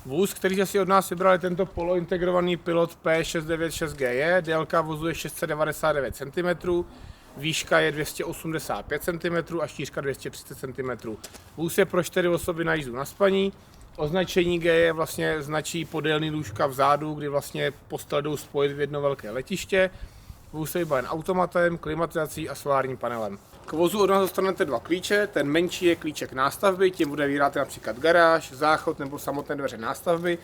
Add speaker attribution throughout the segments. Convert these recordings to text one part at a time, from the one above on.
Speaker 1: Vůz, který si od nás vybral, je tento polointegrovaný Pilot P696GE, délka vozu je 699 cm, výška je 285 cm a šířka 230 cm. Vůz je pro 4 osoby na jízdu na spaní. Označení G je vlastně značí podélný lůžka vzadu, kdy vlastně postel jdou spojit v jedno velké letiště. Vůz je vybaven automatem, klimatizací a solárním panelem. K vozu od nás dostanete 2 klíče, ten menší je klíček nástavby, tím bude vyhráte například garáž, záchod nebo samotné dveře nástavby.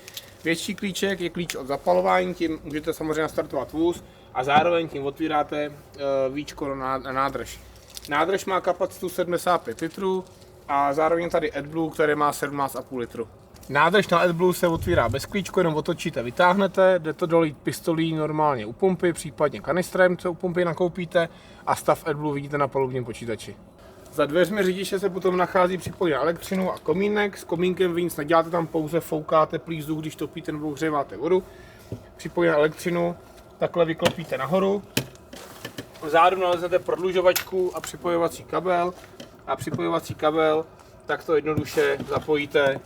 Speaker 1: Větší klíček je klíč od zapalování, tím můžete samozřejmě nastartovat vůz a zároveň tím otvíráte víčko na nádrž. Nádrž má kapacitu 75 litrů a zároveň tady AdBlue, které má 17,5 litru. Nádrž na AdBlue se otvírá bez klíčku, jenom otočíte, vytáhnete, jde to dolít pistolí normálně u pumpy, případně kanistrem, co u pumpy nakoupíte, a stav AdBlue vidíte na palubním počítači. Za dveřmi řidiče se potom nachází připojení na elektřinu a komínek. S komínkem vy nic neděláte, tam pouze foukáte teplý vzduch, když topíte nebo hříváte vodu. Připojení na elektřinu takhle vyklopíte nahoru. Vzadu naleznete prodlužovačku a připojovací kabel. A připojovací kabel takto jednoduše zapojíte.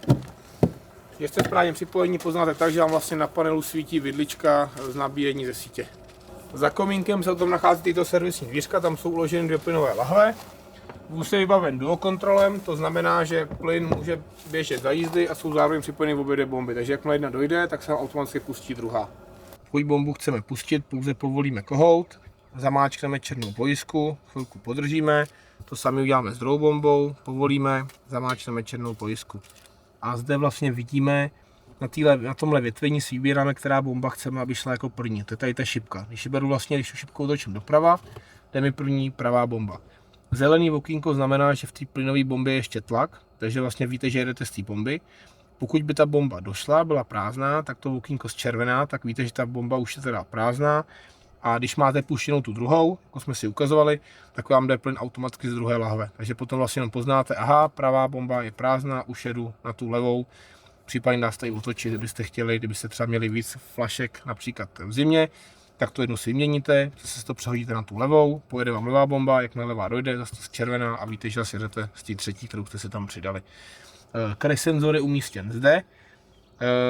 Speaker 1: Když jste správně připojení, poznáte tak, že vám vlastně na panelu svítí vidlička z nabíjení ze sítě. Za komínkem se potom nachází tyto servisní dvířka, tam jsou uloženy 2 plynové lahve. Vůz je vybaven duokontrolem, to znamená, že plyn může běžet za jízdy a jsou zároveň připojeny v obě 2 bomby, takže jakmile jedna dojde, tak se nám automaticky pustí druhá. Pokud bombu chceme pustit, pouze povolíme kohout, zamáčkneme černou pojistku, chvilku podržíme, to sami uděláme s druhou bombou, povolíme, zamáčkneme černou pojistku. A zde vlastně vidíme, na tomhle větvení si vybíráme, která bomba chceme, aby šla jako první. To je tady ta šipka. Když tu šipku otočím doprava, jde mi první pravá bomba. Zelený okýnko znamená, že v té plynové bombě je ještě tlak, takže vlastně víte, že jedete z té bomby. Pokud by ta bomba došla, byla prázdná, tak to okýnko zčervená, tak víte, že ta bomba už je teda prázdná. A když máte puštěnou tu druhou, jako jsme si ukazovali, tak vám jde plyn automaticky z druhé lahve. Takže potom vlastně jenom poznáte, aha, pravá bomba je prázdná, už jedu na tu levou. Případně nás tady otočit, kdybyste chtěli, kdybyste třeba měli víc flašek, například v zimě, tak to jednu si vyměníte, zase to přehodíte na tu levou, pojede vám levá bomba, jakmile levá dojde, zase to červená a víte, že zase jedete z té třetí, kterou jste si tam přidali. Crash senzor je umístěn zde.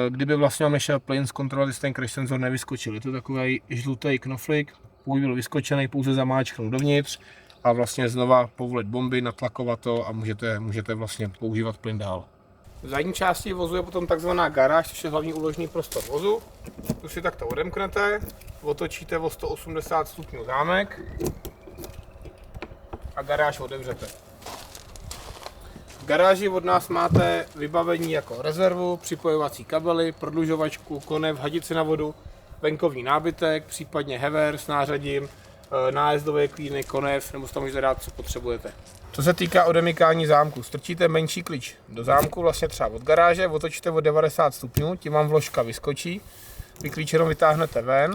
Speaker 1: Kdyby vlastně vám nešel plyn zkontrolovat, jestli ten crash senzor nevyskočil. Je to takový žlutý knoflík, pokud byl vyskočený, pouze zamáčknout dovnitř a vlastně znova povolit bomby, natlakovat to a můžete vlastně používat plyn dál. V zadní části vozu je potom takzvaná garáž, což je hlavní úložný prostor vozu. Tu si takto odemknete, otočíte o 180 stupňů zámek a garáž otevřete. V garáži od nás máte vybavení jako rezervu, připojovací kabely, prodlužovačku, konev, hadici na vodu, venkovní nábytek, případně hever s nářadím, nájezdové klíny, konev, nebo si tam můžete dát, co potřebujete. Co se týká odemykání zámku, strčíte menší klíč do zámku, vlastně třeba od garáže, otočíte o 90 stupňů, tím vám vložka vyskočí, vy klíč jenom vytáhnete ven,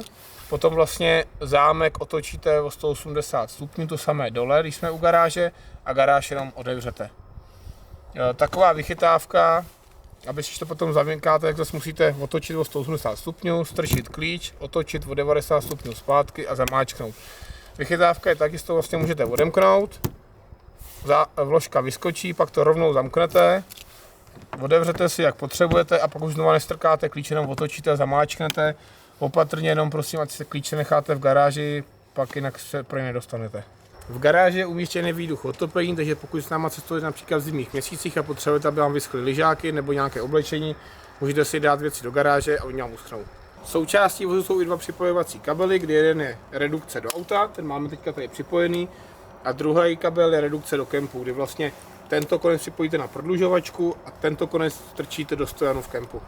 Speaker 1: potom vlastně zámek otočíte o 180 stupňů, to samé dole, když jsme u garáže, a garáž jenom otevřete. Taková vychytávka, aby si to potom zamykáte, tak zase musíte otočit o 180 stupňů, strčit klíč, otočit o 90 stupňů zpátky a zamáčknout. Vychytávka je tak, že to vlastně můžete odemknout, vložka vyskočí, pak to rovnou zamknete, otevřete si jak potřebujete a pak už znova nestrkáte klíč, jenom otočíte a zamáčknete. Opatrně jenom prosím, ať se klíče necháte v garáži, pak jinak se pro ně nedostanete. V garáži je umístěný výduch otopení, takže pokud s náma cestujete například v zimních měsících a potřebujete, aby vám vyschly lyžáky nebo nějaké oblečení, můžete si dát věci do garáže a oni vám uschnou. Součástí vozu jsou i 2 připojovací kabely, kdy jeden je redukce do auta, ten máme teďka tady připojený, a druhý kabel je redukce do kempu, kdy vlastně tento konec připojíte na prodlužovačku a tento konec strčíte do stojanu v kempu.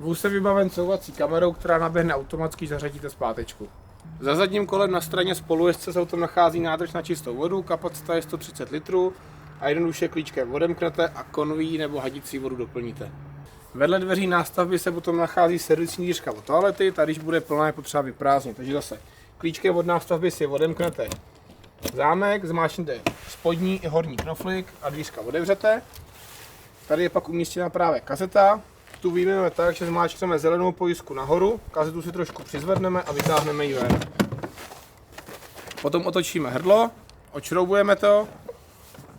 Speaker 1: Vůz je vybaven couvací kamerou, která naběhne automaticky, zařadíte zpátečku. Za zadním kolem na straně spolujezdce se tam nachází nádrž na čistou vodu, kapacita je 130 litrů a jednoduše klíčkem odemknete a konví nebo hadicí vodu doplníte. Vedle dveří nástavby se potom nachází servisní dvířka od toalety, ta když bude plná, je potřeba vyprázdnit, takže zase klíčkem od nástavby si odemknete zámek, zmáčknete spodní i horní knoflík a dvířka otevřete. Tady je pak umístěna právě kazeta. Tu vyjmeme tak, že zmáčkneme zelenou pojistku nahoru, kazetu si trošku přizvedneme a vytáhneme ji ven. Potom otočíme hrdlo, odšroubujeme to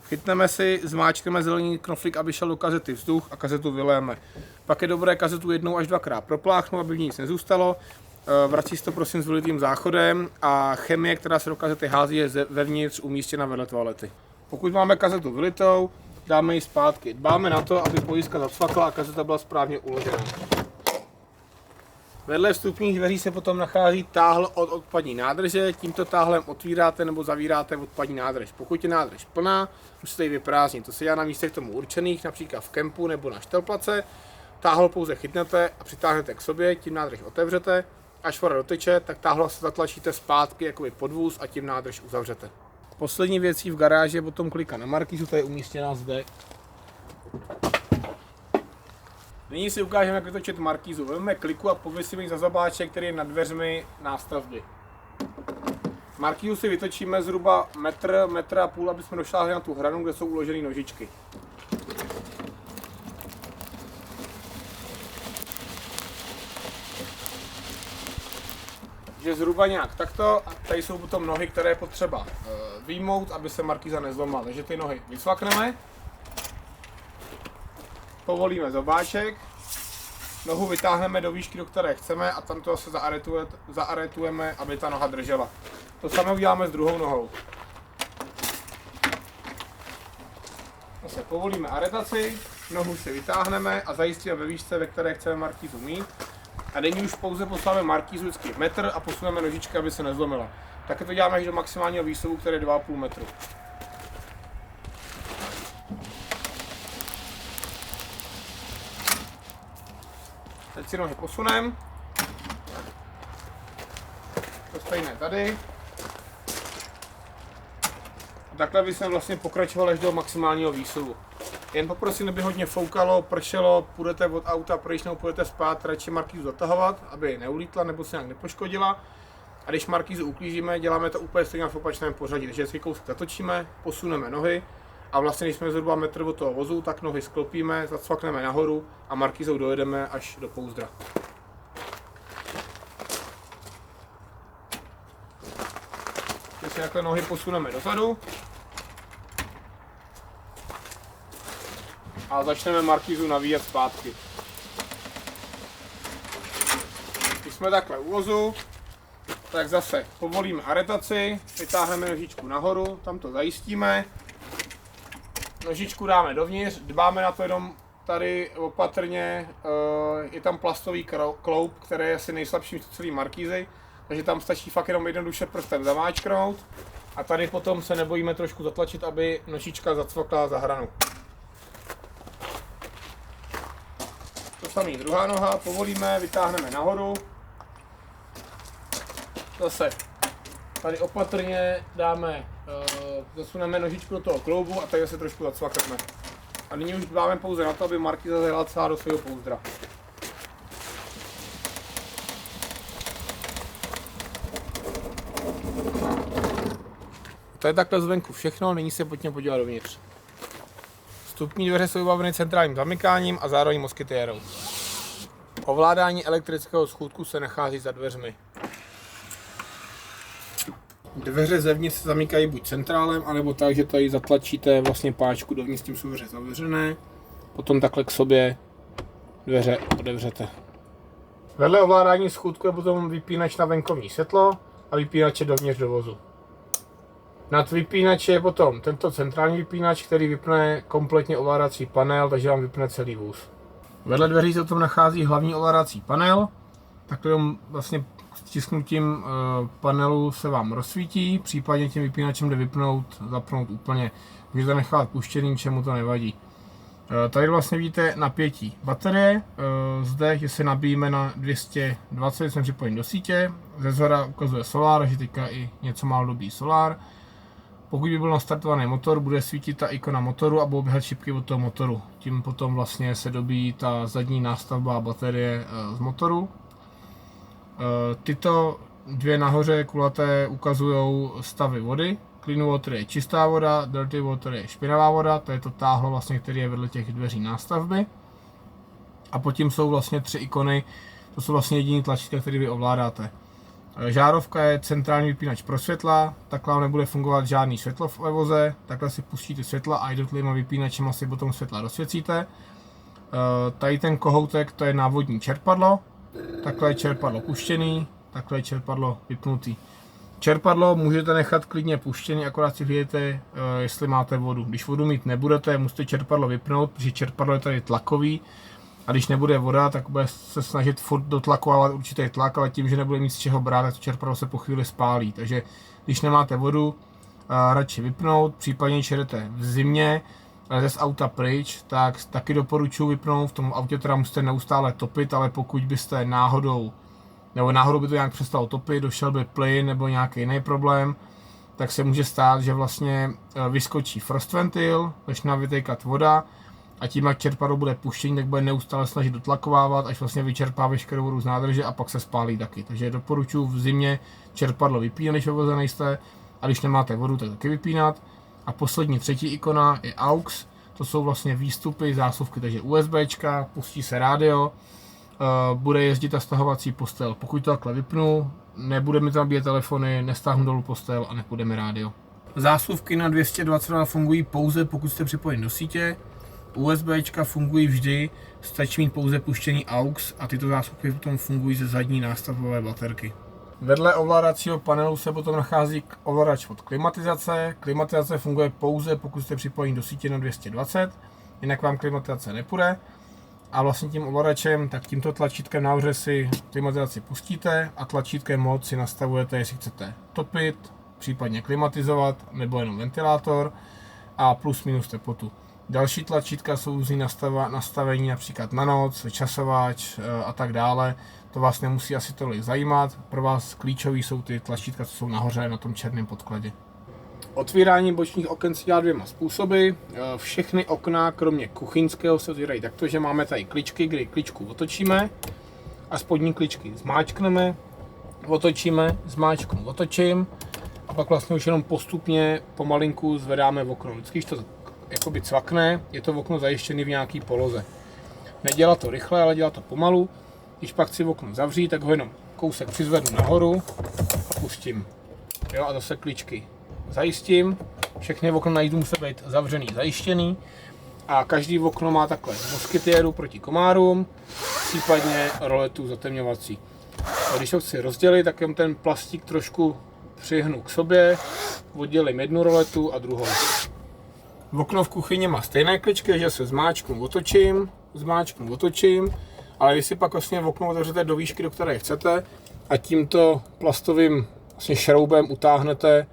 Speaker 1: Chytneme si, zmáčkneme zelený knoflík, aby šel do kazety vzduch a kazetu vyléme. Pak je dobré kazetu 1 až 2krát propláchnout, aby v ní nic nezůstalo. Vrací se to prosím s vylitým záchodem a chemie, která se do kazety hází, je vevnitř umístěna vedle toalety. Pokud máme kazetu vylitou, dáme ji zpátky. Dbáme na to, aby pojistka zacvakla a kazeta byla správně uložená. Vedle vstupních dveří se potom nachází táhl od odpadní nádrže. Tímto táhlem otvíráte nebo zavíráte odpadní nádrž. Pokud je nádrž plná, musíte ji vyprázdnit. To se dělá na místech tomu určených, například v kempu nebo na štelplace. Táhlo pouze chytnete a přitáhnete k sobě, tím nádrž otevřete. Až voda doteče, tak táhlo se zatlačíte zpátky jakoby pod vůz a tím nádrž uzavřete. Poslední věcí v garáži je potom klika na markízu, ta je umístěná zde. Nyní si ukážeme, jak vytočit markízu. Vezmeme kliku a pověsíme ji za zabáček, který je nad dveřmi nástavby. Markízu si vytočíme zhruba metr a půl, aby jsme došáhli na tu hranu, kde jsou uloženy nožičky. Takže zhruba nějak takto, a tady jsou potom nohy, které je potřeba vyjmout, aby se markíza nezlomila. Takže ty nohy vycvakneme, povolíme zobáček, nohu vytáhneme do výšky, do které chceme a tam to se zaaretujeme, aby ta noha držela. To samé uděláme s druhou nohou. Zase povolíme aretaci, nohu si vytáhneme a zajistíme ve výšce, ve které chceme markízu mít. A nyní už pouze posláme markízu vždycky metr a posuneme nožičky, aby se nezlomila. Také to děláme až do maximálního výsahu, který je 2,5 metru. Teď si nohy posuneme. To stejné tady. A takhle bychom vlastně pokračovali až do maximálního výsahu. Jen poprosím, aby hodně foukalo, pršelo, půjdete od auta, když půjdete spát, radši markízu zatahovat, aby neulítla nebo se nějak nepoškodila. A když markízu uklízíme, děláme to úplně stejně v opačném pořadí. Takže si kousek zatočíme, posuneme nohy a vlastně když jsme zhruba metr od toho vozu, tak nohy sklopíme, zacvakneme nahoru a markízou dojedeme až do pouzdra. Když si takhle nohy posuneme dozadu a začneme markízu navíjet zpátky. Když jsme takhle u vozu, tak zase povolíme aretaci, vytáhneme nožičku nahoru, tam to zajistíme. Nožičku dáme dovnitř, dbáme na to jenom tady opatrně, je tam plastový kloup, který je asi nejslabší z celé markízy, takže tam stačí fakt jenom jednoduše prstem zamáčknout a tady potom se nebojíme trošku zatlačit, aby nožička zacvakla za hranu. To samé druhá noha, povolíme, vytáhneme nahoru. Zase tady opatrně dáme, zasuneme nožičku do toho kloubu a tady se trošku zacvakneme. A nyní už dbáme pouze na to, aby markíza zajela celá do svého pouzdra. To je takhle zvenku všechno, nyní se pojďme podívat dovnitř. Vstupní dveře jsou vybaveny centrálním zamykáním a zároveň moskytiérou. Ovládání elektrického schůdku se nachází za dveřmi. Dveře zevnitř se zamykají buď centrálem, anebo tak, že tady zatlačíte vlastně páčku dovnitř, tím jsou dveře zavřené. Potom takhle k sobě dveře otevřete. Vedle ovládání schůdku je potom vypínač na venkovní světlo a vypínače dovnitř do vozu. Nad vypínače je potom tento centrální vypínač, který vypne kompletně ovládací panel, takže vám vypne celý vůz. Vedle dveří se tam nachází hlavní ovládací panel, takhle vlastně stisknutím panelu se vám rozsvítí, případně tím vypínačem jde vypnout, zapnout úplně, můžete nechat puštěný, čemu to nevadí. Tady vlastně vidíte napětí baterie, zde, že se nabíjíme na 220, jsem připojen do sítě, ze zhora ukazuje solár, že teďka i něco málo dobíjí solár. Pokud by byl nastartovaný motor, bude svítit ta ikona motoru a budou běhat šipky od toho motoru. Tím potom vlastně se dobíjí ta zadní nástavba baterie z motoru. Tyto dvě nahoře kulaté ukazují stavy vody. Clean water je čistá voda, dirty water je špinavá voda, to je to táhlo vlastně, který je vedle těch dveří nástavby. A potom jsou vlastně 3 ikony, to jsou vlastně jediný tlačítka, který vy ovládáte. Žárovka je centrální vypínač pro světla, takhle vám nebude fungovat žádný světlo ve voze, takhle si pustíte světla a jednotlivými vypínačema si potom světla rozsvěcíte. Tady ten kohoutek, to je návodní čerpadlo, takhle je čerpadlo puštěný, takhle je čerpadlo vypnutý. Čerpadlo můžete nechat klidně puštěný, akorát si hlídejte, jestli máte vodu. Když vodu mít nebudete, musíte čerpadlo vypnout, protože čerpadlo je tady tlakový. A když nebude voda, tak bude se snažit furt dotlakovávat určitý tlak, ale tím, že nebude mít z čeho brát, tak to čerpadlo se po chvíli spálí. Takže když nemáte vodu, radši vypnout, případně když jedete v zimě, ale z auta pryč, tak taky doporučuji vypnout. V tom autě teda musíte neustále topit, ale pokud byste náhodou by to nějak přestalo topit, došel by plyn nebo nějaký jiný problém, tak se může stát, že vlastně vyskočí frost ventil, začne vytékat voda a tím, jak čerpadlo bude puštění, tak bude neustále snažit dotlakovávat, až vlastně vyčerpá veškerou vodu z nádrže a pak se spálí taky. Takže doporučuji v zimě čerpadlo vypínat, když ve voze nejste, a když nemáte vodu, tak taky vypínat. A poslední třetí ikona je AUX, to jsou vlastně výstupy, zásuvky, takže USBčka, pustí se rádio, bude jezdit ta stahovací postel. Pokud to takhle vypnu, nebude mi tam nabíjet telefony, nestáhnu dolů postel a nepůjde rádio. Zásuvky na 220 fungují pouze, pokud jste připojeni do sítě. USBčka fungují vždy, stačí mít pouze puštěný AUX a tyto zásuvky potom fungují ze zadní nástavbové baterky. Vedle ovládacího panelu se potom nachází ovladač od klimatizace. Klimatizace funguje pouze, pokud jste připojeni do sítě na 220, jinak vám klimatizace nepůjde. A vlastně tím ovladačem, tak tímto tlačítkem nahoře si klimatizaci pustíte a tlačítkem mod si nastavujete, jestli chcete topit, případně klimatizovat, nebo jenom ventilátor a plus minus teplotu. Další tlačítka jsou různý nastavení, například na noc, časováč a tak dále. To vás nemusí asi tolik zajímat. Pro vás klíčový jsou ty tlačítka, co jsou nahoře na tom černém podkladě. Otvírání bočních oken se dělá dvěma způsoby. Všechny okna, kromě kuchyňského, se otvírají takto, že máme tady kličky, kdy kličku otočíme a spodní kličky zmáčkneme, otočíme, zmáčknu, otočím a pak vlastně už jenom postupně pomalinku zvedáme v okno. Vždycky, když to jakoby cvakne, je to okno zajištěné v nějaký poloze. Nedělá to rychle, ale dělá to pomalu. Když pak chci okno zavřít, tak ho jenom kousek přizvednu nahoru a pustím. Jo, a zase kličky zajistím. Všechny okna na jízdu musí být zavřený, zajištěný. A každý okno má takhle moskytiéru proti komárům, případně roletu zatemňovací. A když to chci rozdělit, tak jen ten plastík trošku přihnu k sobě, oddělím jednu roletu a druhou. Okno v kuchyni má stejné kličky, že se zmáčknu, otočím, ale vy si pak vlastně okno otevřete do výšky, do které chcete a tímto plastovým vlastně šroubem utáhnete,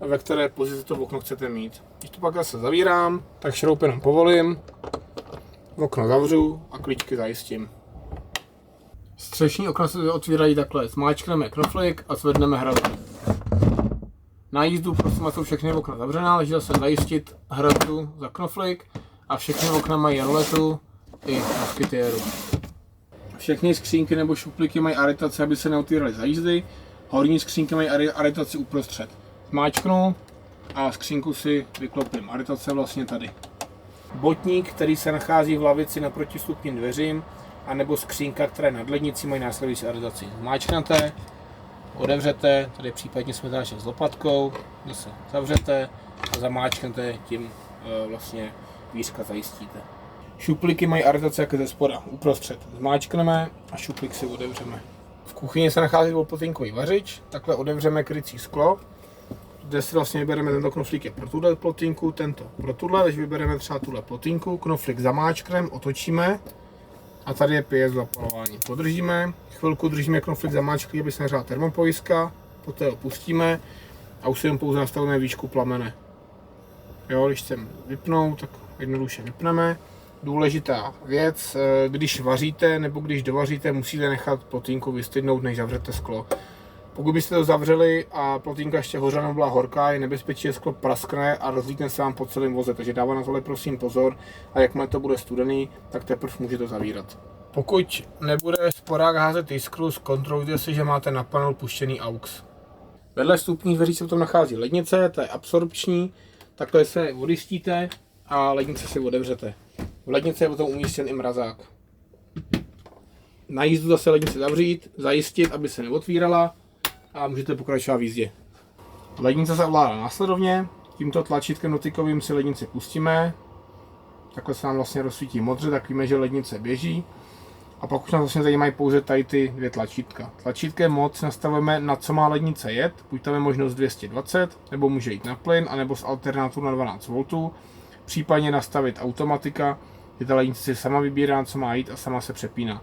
Speaker 1: ve které pozici to okno chcete mít. Když to pak zase zavírám, tak šroub jenom povolím, okno zavřu a kličky zajistím. Střešní okna se otvírají takhle, zmáčkneme knoflík a zvedneme hradbu. Na jízdu prosím jsou všechny okna zavřená, takže zase zajistit hradbu za knoflík a všechny okna mají roletu i moskytiéru. Všechny skřínky nebo šuplíky mají aretace, aby se neotvíraly za jízdy. Horní skřínky mají aretaci uprostřed. Zmáčknu a skřínku si vyklopím. Aretace vlastně tady. Botník, který se nachází v lavici naproti vstupním dveřím, anebo skřínka, která je nad lednicí, mají následující aretaci. Zmáčknete, otevřete, tady případně smetáček s lopatkou, zase zavřete a zamáčknete, tím vlastně dvířka zajistíte. Šuplíky mají aretace jak ze spoda, uprostřed. Zmáčkneme a šuplík si otevřeme. V kuchyni se nachází dvouplotinkový vařič, takhle otevřeme krycí sklo, kde si vlastně vybereme tento knoflík je pro tuhle plotinku, tento pro tuhle, když vybereme třeba tuhle plotinku, knoflík zamáčkneme, otočíme a tady je pěst zapalování. Podržíme, chvilku držíme knoflík zamáčklý, aby se nehřála termopojistka, poté ho pustíme a už si jen pouze nastavíme výšku plamene. Jo, když chceme vypnout, tak jednoduše vypneme. Důležitá věc, když vaříte nebo když dovaříte, musíte nechat plotínku vystydnout, než zavřete sklo. Pokud byste to zavřeli a plotínka ještě hořela nebo byla horká, je nebezpečí, že sklo praskne a rozlítne se vám po celém voze, takže dává na tohle prosím pozor a jakmile to bude studený, tak teprve můžete zavírat. Pokud nebude sporák házet jiskru, zkontrolujte si, že máte na panel puštěný AUX. Vedle vstupních dveří se potom nachází lednice, ta je absorpční, takhle se odjistíte a lednice si otevřete. V lednici je potom umístěn i mrazák. Na jízdu zase lednici zavřít, zajistit, aby se neotvírala a můžete pokračovat v jízdě. Lednice se ovládá následovně, tímto tlačítkem dotykovým si lednici pustíme, takhle se nám vlastně rozsvítí modře, tak víme, že lednice běží. A pak už nás vlastně zajímají pouze tady ty dvě tlačítka. Tlačítkem mod nastavujeme, na co má lednice jet, buď tam je možnost 220, nebo může jít na plyn, anebo s alternátorou na 12 V, případně nastavit automatika, že ta lednice si sama vybírá, na co má jít a sama se přepíná.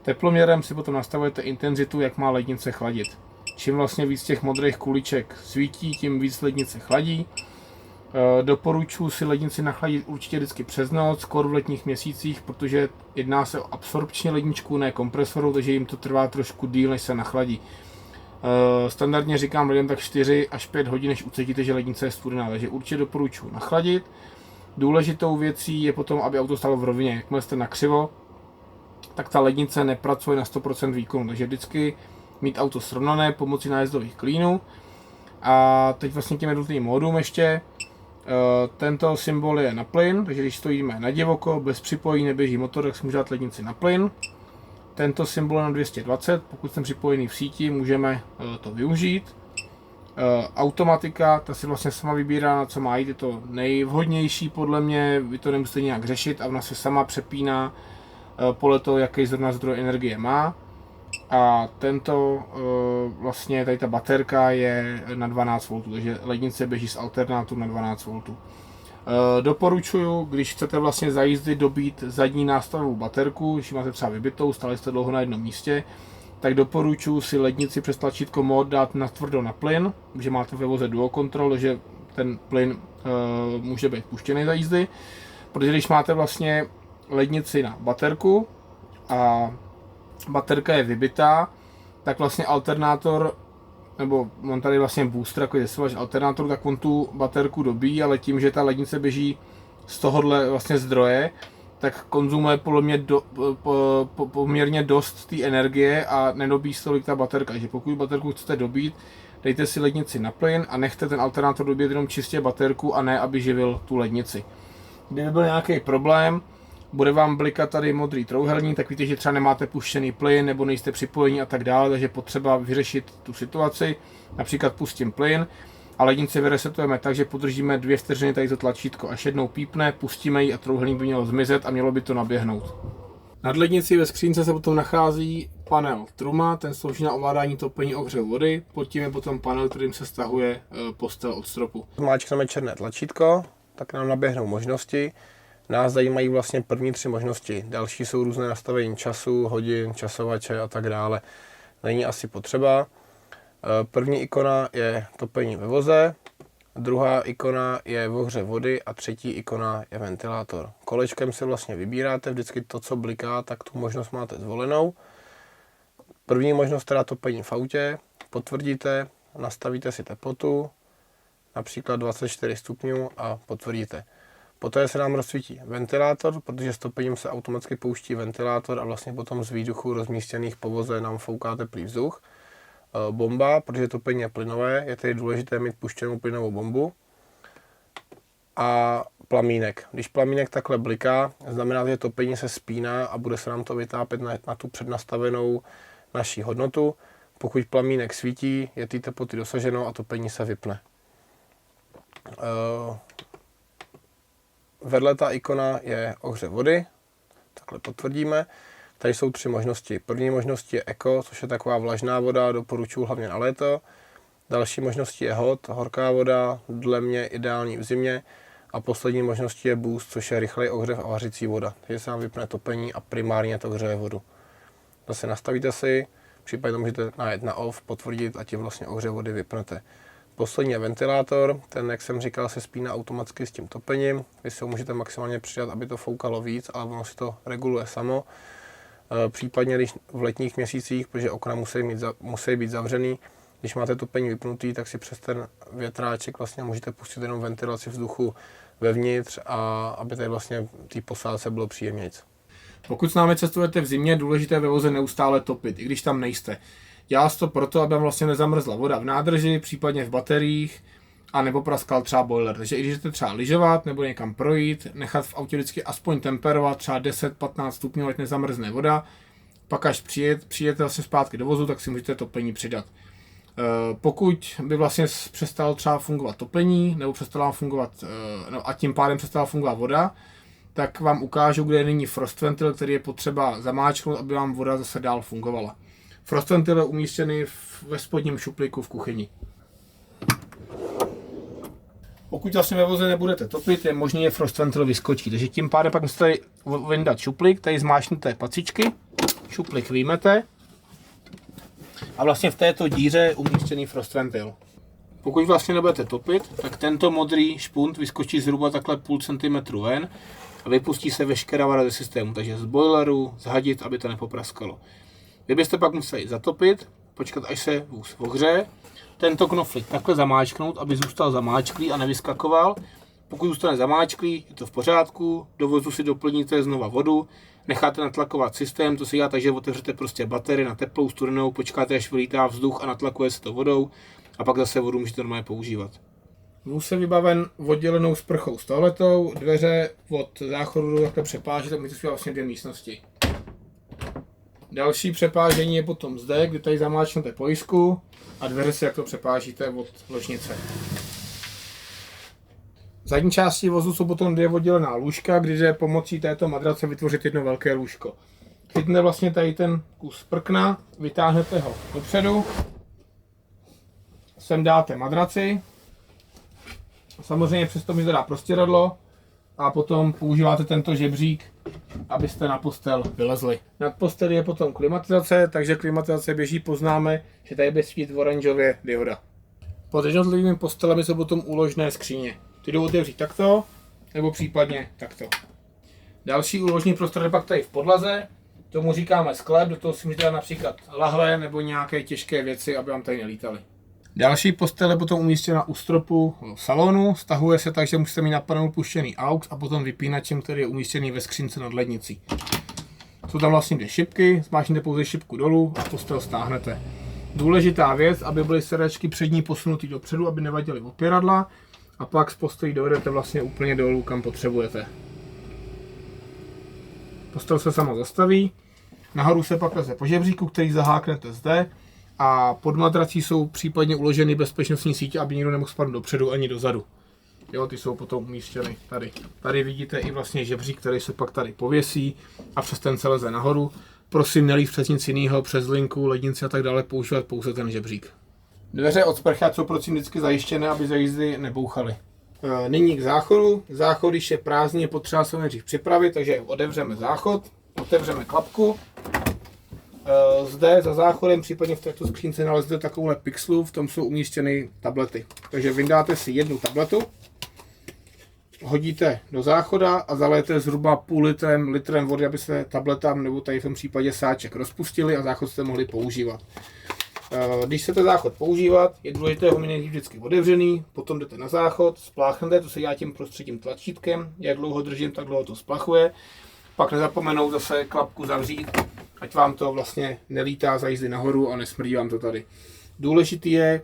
Speaker 1: Teploměrem si potom nastavujete intenzitu, jak má lednice chladit. Čím vlastně víc těch modrých kuliček svítí, tím víc lednice chladí. Doporučuji si lednici nachladit určitě vždycky přes noc, skoro v letních měsících, protože jedná se o absorpční ledničku, ne kompresoru, takže jim to trvá trošku díl, než se nachladí. Standardně říkám lidem tak 4 až 5 hodin, než ucítíte, že lednice je studená, takže určitě doporučuji nachladit. Důležitou věcí je potom, aby auto stalo v rovině. Jakmile jste nakřivo, tak ta lednice nepracuje na 100% výkonu, takže vždycky mít auto srovnané pomocí nájezdových klínů. A teď vlastně těm jednotlivým módům ještě. Tento symbol je na plyn, takže když stojíme na divoko, bez připojení, neběží motor, tak si můžeme dát lednici na plyn. Tento symbol je na 220, pokud jsem připojený v síti, můžeme to využít. Automatika, ta si vlastně sama vybírá, na co má jít, je to nejvhodnější podle mě, vy to nemusíte nějak řešit a ona se sama přepíná podle toho, jaký zrovna zdroj energie má. A tento vlastně tady ta baterka je na 12 V, takže lednice běží z alternátorů na 12 V. Doporučuju, když chcete vlastně za jízdy dobít zadní nástavovou baterku, když ji máte třeba vybitou, stále jste dlouho na jednom místě, tak doporučuji si lednici přes tlačítko mod dát natvrdo na plyn, že máte ve voze dual control, takže ten plyn může být puštěný za jízdy, protože když máte vlastně lednici na baterku a baterka je vybitá, tak vlastně alternátor, nebo on tady vlastně booster, jako je alternátor, tak on tu baterku dobíjí, ale tím, že ta lednice běží z tohohle vlastně zdroje, tak konzumuje podle mě poměrně dost té energie a nedobíjí se tolik ta baterka. Takže pokud baterku chcete dobít, dejte si lednici na plyn a nechte ten alternátor dobít jenom čistě baterku a ne, aby živil tu lednici. Kdyby byl nějaký problém, bude vám blikat tady modrý trouhelník, tak víte, že třeba nemáte puštěný plyn nebo nejste připojení a tak dále, takže potřeba vyřešit tu situaci. Například pustím plyn a lednici vyresetujeme tak, že podržíme 2 vteřiny tady to tlačítko, až jednou pípne, pustíme ji a trouhelník by měl zmizet a mělo by to naběhnout. Nad lednicí ve skřínce se potom nachází panel truma, ten slouží na ovládání topení ohřevu vody, pod tím je potom panel, kterým se stahuje postel od stropu. Máčkneme černé tlačítko, tak nám naběhnou možnosti. Nás zajímají vlastně první 3 možnosti, další jsou různé nastavení času, hodin, časovače a tak dále. Není asi potřeba. První ikona je topení ve voze, druhá ikona je ohřev vody a třetí ikona je ventilátor. Kolečkem si vlastně vybíráte vždycky to, co bliká, tak tu možnost máte zvolenou. První možnost teda topení v autě, potvrdíte, nastavíte si teplotu, například 24 stupňů a potvrdíte. Poté se nám rozsvítí ventilátor, protože s topením se automaticky pouští ventilátor a vlastně potom z výduchů rozmístěných po voze nám fouká teplý vzduch. Bomba, protože topení je plynové, je tedy důležité mít puštěnou plynovou bombu. A plamínek. Když plamínek takhle bliká, znamená, že topení se spíná a bude se nám to vytápět na tu přednastavenou naší hodnotu. Pokud plamínek svítí, je té teploty dosaženo a topení se vypne. Vedle ta ikona je ohřev vody, takhle potvrdíme. Tady jsou 3 možnosti. První možností je Eco, což je taková vlažná voda, doporučuji hlavně na léto. Další možností je Hot, horká voda, dle mě ideální v zimě. A poslední možností je Boost, což je rychlej ohřev a vařící voda. Takže se vám vypne topení a primárně to hřeje vodu. Zase nastavíte si, případně to můžete najet na off, potvrdit a tím vlastně ohřev vody vypnete. Poslední je ventilátor, ten, jak jsem říkal, se spíná automaticky s tím topením. Vy si ho můžete maximálně přidat, aby to foukalo víc, ale ono si to reguluje samo. Případně, když v letních měsících, protože okna musí být zavřený, když máte topení vypnutý, tak si přes ten větráček vlastně můžete pustit jenom ventilaci vzduchu vevnitř a aby tady vlastně té posádce bylo příjemnějc. Pokud s námi cestujete v zimě, důležité ve voze neustále topit, i když tam nejste. Dělá se to proto, aby vám vlastně nezamrzla voda v nádrži, případně v bateriích, a nebo praskal třeba boiler. Takže i když jdete třeba lyžovat nebo někam projít, nechat v autě vždycky aspoň temperovat třeba 10-15 stupňů, ať nezamrzne voda. Pak až přijete vlastně zpátky do vozu, tak si můžete topení přidat. Pokud by vlastně přestalo třeba fungovat topení, nebo přestala fungovat, a tím pádem přestala fungovat voda, tak vám ukážu, kde je nyní frost ventil, který je potřeba zamáčknout, aby vám voda zase dál fungovala. Frost ventil je umístěný ve spodním šuplíku v kuchyni. Pokud vlastně ve voze nebudete topit, je možné, že frost ventil vyskočí. Takže tím pádem pak musíte tady vyndat šuplík, tady zmáčknete pacičky, šuplík vyjmete a vlastně v této díře je umístěný frost ventil. Pokud vlastně nebudete topit, tak tento modrý špunt vyskočí zhruba takhle půl centimetru ven a vypustí se veškerá voda ze systému, takže z boileru zhadit, aby to nepopraskalo. Vy byste pak museli zatopit, počkat, až se vůz ohřeje, tento knoflík takhle zamáčknout, aby zůstal zamáčklý a nevyskakoval. Pokud zůstane zamáčklý, je to v pořádku, do vozu si doplníte znova vodu, necháte natlakovat systém, to se dělá tak, že otevřete prostě baterii na teplou, studenou, počkáte, až vylítá vzduch a natlakuje se to vodou a pak zase vodu můžete normálně používat. Vůz je vybaven oddělenou sprchou s toaletou, dveře od záchodu takhle přepážete, můžete si vlastně 2 místnosti. Další přepážení je potom zde, kdy tady zamáčnete pojistku a dveře si takto přepážíte od ložnice. V zadní části vozu jsou potom 2 oddělená lůžka, kdy jde pomocí této madrace vytvořit jedno velké lůžko. Chytnete vlastně tady ten kus prkna, vytáhnete ho dopředu, sem dáte madraci, samozřejmě přesto mi dá prostěradlo a potom používáte tento žebřík, abyste na postel vylezli. Nad postelí je potom klimatizace, takže klimatizace běží, poznáme, že tady bude svítit oranžově dioda. Pod jednotlivými postelemi jsou potom úložné skříně. Ty jdou otevřít takto, nebo případně takto. Další úložní prostor je pak tady v podlaze, tomu říkáme sklep, do toho si můžete dát například lahve nebo nějaké těžké věci, aby vám tady nelítaly. Další postel je potom umístěna u stropu v salonu, stahuje se tak, že musíte mít na panelu puštěný AUX a potom vypínačem, který je umístěný ve skřínce nad lednicí. Jsou tam vlastně 2 šipky, zmáčknete pouze šipku dolů a postel stáhnete. Důležitá věc, aby byly sedačky přední posunutý dopředu, aby nevadily opěradla a pak z postelí dovedete vlastně úplně dolů, kam potřebujete. Postel se sama zastaví, nahoru se pak leze po žebříku, který zaháknete zde a pod madrací jsou případně uloženy bezpečnostní sítě, aby nikdo nemohl spadnout dopředu ani dozadu. Jo, ty jsou potom umístěny tady. Tady vidíte i vlastně žebřík, který se pak tady pověsí a přes ten se leze nahoru. Prosím, nelíst přes nic jiného, přes linku, lednici a tak dále, používat pouze ten žebřík. Dveře od sprchy jsou prosím vždycky zajištěné, aby za jízdy nebouchaly. Nyní k záchodu. Záchod, když je prázdný, je potřeba se nejdřív připravit, takže otevřeme záchod, otevřeme klapku. Zde za záchodem, případně v této skřínce naleznete takovouhle pixelu, v tom jsou umístěny tablety. Takže vyndáte si 1 tabletu, hodíte do záchoda a zalijete zhruba půl litrem vody, aby se tabletám nebo tady v tom případě sáček rozpustili a záchod jste mohli používat. Když chcete záchod používat, je důležité ho mít vždycky otevřený, potom jdete na záchod, spláchnete, to se dělá tím prostředním tlačítkem, jak dlouho držím, tak dlouho to splachuje. Pak nezapomenout zase klapku zavřít, ať vám to vlastně nelítá za jízdy nahoru a nesmrdí vám to tady. Důležitý je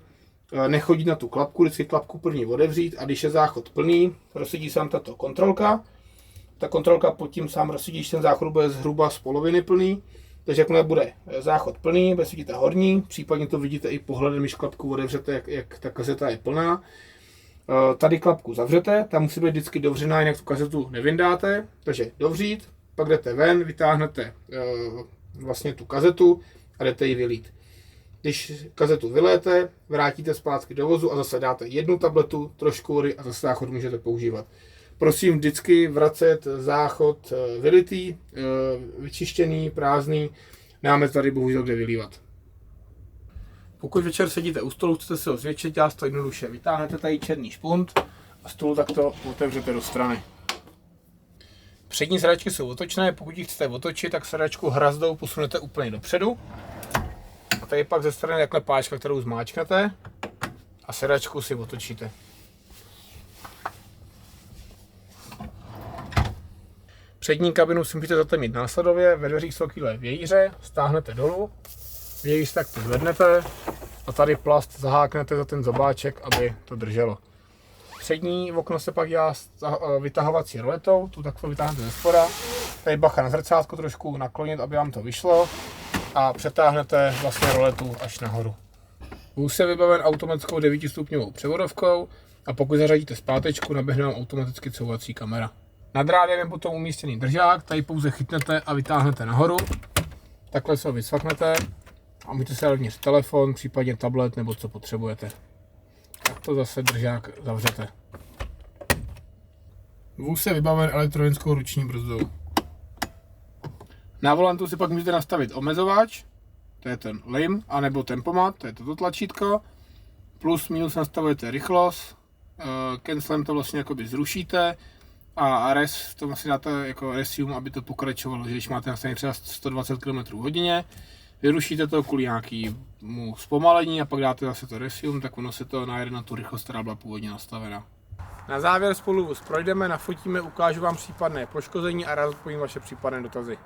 Speaker 1: nechodit na tu klapku, vždycky klapku první otevřít a když je záchod plný, rozsedí se vám tato kontrolka. Ta kontrolka pod tím sám rozsedí, když ten záchod bude zhruba z poloviny plný. Takže jakmile bude záchod plný, besvítíte horní, případně to vidíte i pohledem, když klapku otevřete, jak ta kazeta je plná. Tady klapku zavřete, ta musí být vždycky dovřená, jinak tu kazetu nevyndáte. Takže dovřít, pak jdete ven, vytáhnete vlastně tu kazetu a jdete ji vylít. Když kazetu vyléte, vrátíte zpátky do vozu a zase dáte 1 tabletu, trošku vody a zase záchod můžete používat. Prosím vždycky vracet záchod vylitý, vyčištěný, prázdný, nemáme tady bohužel kde vylívat. Pokud večer sedíte u stolu, chcete si ho zvětšit, dělá to jednoduše. Vytáhnete tady černý špunt a stůl takto otevřete do strany. Přední sedačky jsou otočné, pokud ji chcete otočit, tak sedačku hrazdou posunete úplně dopředu. A tady pak ze strany takhle páčka, kterou zmáčknete a sedačku si otočíte. Přední kabinu si můžete zatemnit následově, ve dveřích jsou takové vějíře, stáhnete dolů, vějíř takto zvednete a tady plast zaháknete za ten zobáček, aby to drželo. Přední okno se pak dělá vytahovací roletou, tu takto vytáhnete ze spoda, tady bacha na zrcátko trošku naklonit, aby vám to vyšlo a přetáhnete vlastně roletu až nahoru. Vůz je vybaven automatickou 9stupňovou převodovkou a pokud zařadíte zpátečku, naběhne vám automaticky couvací kamera. Nad rádiem je potom umístěný držák, tady pouze chytnete a vytáhnete nahoru. Takhle se ho vysvaknete a můžete si dát vnitř telefon, případně tablet nebo co potřebujete. Tak to zase držák zavřete. Vůz je vybaven elektronickou ruční brzdou. Na volantu si pak můžete nastavit omezovač, to je ten lim, anebo tempomat, to je toto tlačítko. Plus minus nastavujete rychlost, cancelem to vlastně jakoby zrušíte a res, to vlastně dáte jako resume, aby to pokračovalo, že když máte nastavený třeba 120 km/h, vyrušíte to kvůli nějakému zpomalení a pak dáte zase to resume, tak ono se to najede na tu rychlost, která byla původně nastavena. Na závěr spolu vůz projdeme, nafotíme, ukážu vám případné poškození a rád odpovím vaše případné dotazy.